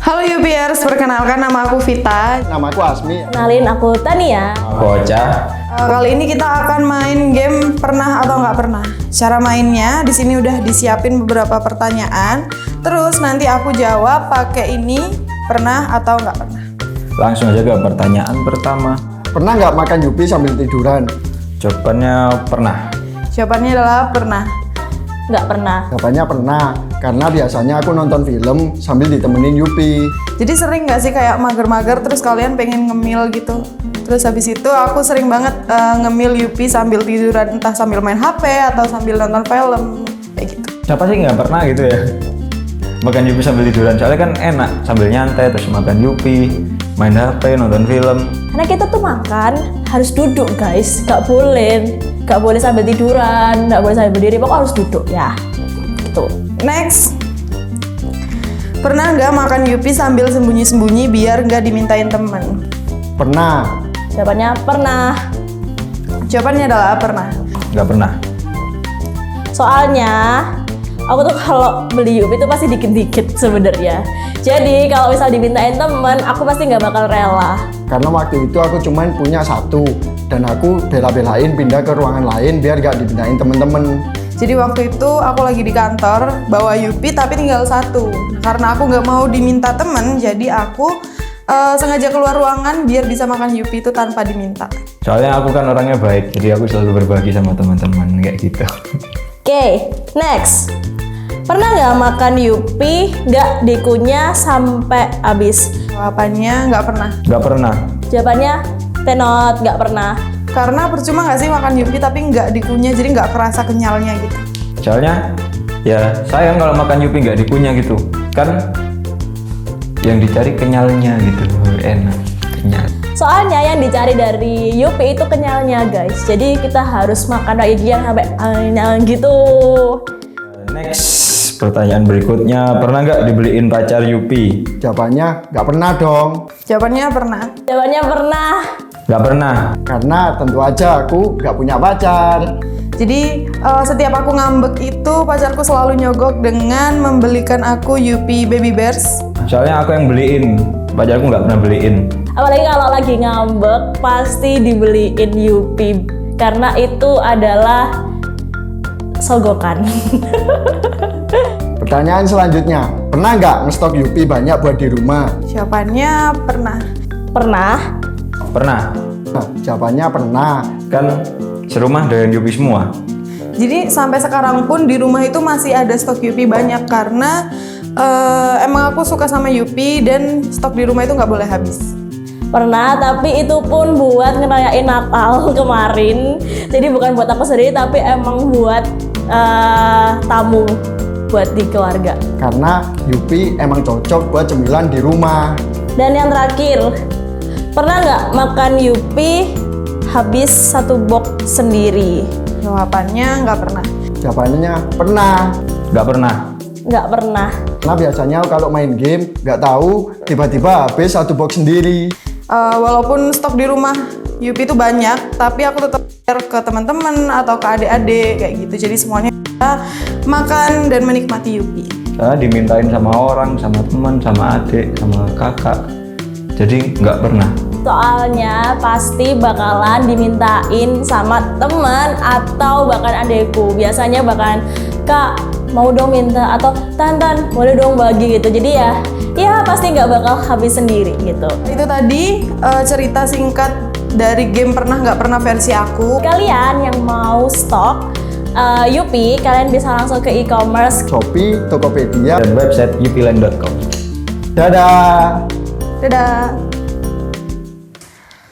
Halo Yupiers, perkenalkan nama aku Vita. Nama aku Asmi. Kenalin aku Tania. Aku Ocha. Kali ini kita akan main game pernah atau nggak pernah. Cara mainnya di sini udah disiapin beberapa pertanyaan. Terus nanti aku jawab pakai ini pernah atau nggak pernah. Langsung aja ke pertanyaan pertama. Pernah nggak makan Yupi sambil tiduran? Jawabannya pernah. Jawabannya adalah pernah. Nggak pernah. Jawabannya pernah, karena biasanya aku nonton film sambil ditemenin Yupi. Jadi sering nggak sih kayak mager-mager terus kalian pengen ngemil gitu. Terus habis itu aku sering banget ngemil Yupi sambil tiduran, entah sambil main HP atau sambil nonton film kayak gitu. Siapa sih nggak pernah gitu ya? Makan Yupi sambil tiduran, soalnya kan enak. Sambil nyantai, terus makan Yupi, main HP, nonton film. Karena kita tuh makan harus duduk guys, nggak boleh sambil tiduran, nggak boleh sambil berdiri, pokoknya harus duduk ya. Gitu. Next. Pernah nggak makan Yupi sambil sembunyi-sembunyi biar nggak dimintain temen? Pernah. Jawabannya pernah. Jawabannya adalah pernah. Nggak pernah. Soalnya aku tuh kalau beli Yupi itu pasti dikit-dikit sebenarnya. Jadi kalau misal dimintain temen, aku pasti nggak bakal rela. Karena waktu itu aku cuman punya satu, dan aku bela-belain pindah ke ruangan lain biar gak dipindahin temen-temen. Jadi waktu itu aku lagi di kantor bawa Yupi tapi tinggal satu. Karena aku nggak mau diminta temen, jadi aku sengaja keluar ruangan biar bisa makan Yupi itu tanpa diminta. Soalnya aku kan orangnya baik, jadi aku selalu berbagi sama teman-teman kayak gitu. Oke, next. Pernah nggak makan Yupi nggak dikunyah sampai habis? Jawabannya nggak pernah. Nggak pernah. Jawabannya tenot, nggak pernah. Karena percuma nggak sih makan Yupi tapi nggak dikunyah, jadi nggak kerasa kenyalnya gitu. Soalnya ya sayang kalau makan Yupi nggak dikunyah gitu. Kan yang dicari kenyalnya gitu, enak, kenyal. Soalnya yang dicari dari Yupi itu kenyalnya guys. Jadi kita harus makan lagi yang sampai kenyal gitu. Next, pertanyaan berikutnya, pernah nggak dibeliin pacar Yupi? Jawabannya nggak pernah dong. Jawabannya pernah. Jawabannya pernah. Nggak pernah. Karena tentu aja aku nggak punya pacar. Jadi setiap aku ngambek itu pacarku selalu nyogok dengan membelikan aku Yupi Baby Bears. Soalnya aku yang beliin, pacarku nggak pernah beliin. Apalagi kalau lagi ngambek pasti dibeliin Yupi. Karena itu adalah sogokan. Pertanyaan selanjutnya, pernah nggak ngestok Yupi banyak buat di rumah? Jawabannya pernah. Pernah. Pernah. Nah, jawabannya pernah. Kan serumah dengan Yupi semua. Jadi sampai sekarang pun di rumah itu masih ada stok Yupi banyak karena emang aku suka sama Yupi dan stok di rumah itu nggak boleh habis. Pernah, tapi itu pun buat ngerayain Natal kemarin. Jadi bukan buat aku sendiri, tapi emang buat tamu, buat di keluarga. Karena Yupi emang cocok buat cemilan di rumah. Dan yang terakhir, pernah nggak makan Yupi habis satu box sendiri? Jawabannya nggak pernah. Jawabannya pernah. Nggak pernah. Nggak pernah. Karena biasanya kalau main game nggak tahu tiba-tiba habis satu box sendiri. Walaupun stok di rumah Yupi itu banyak, tapi aku tetap share ke teman-teman atau ke adik-adik kayak gitu. Jadi semuanya bisa makan dan menikmati Yupi. Saya dimintain sama orang, sama teman, sama adik, sama kakak. Jadi nggak pernah. Soalnya pasti bakalan dimintain sama teman atau bahkan adekku. Biasanya bahkan Kak mau dong minta atau Tan boleh dong bagi gitu. Jadi ya pasti nggak bakal habis sendiri gitu. Itu tadi cerita singkat dari game pernah nggak pernah versi aku. Kalian yang mau stok Yupi, kalian bisa langsung ke e-commerce Shopee, Tokopedia, Dan website yupiland.com. dadah! Dadah!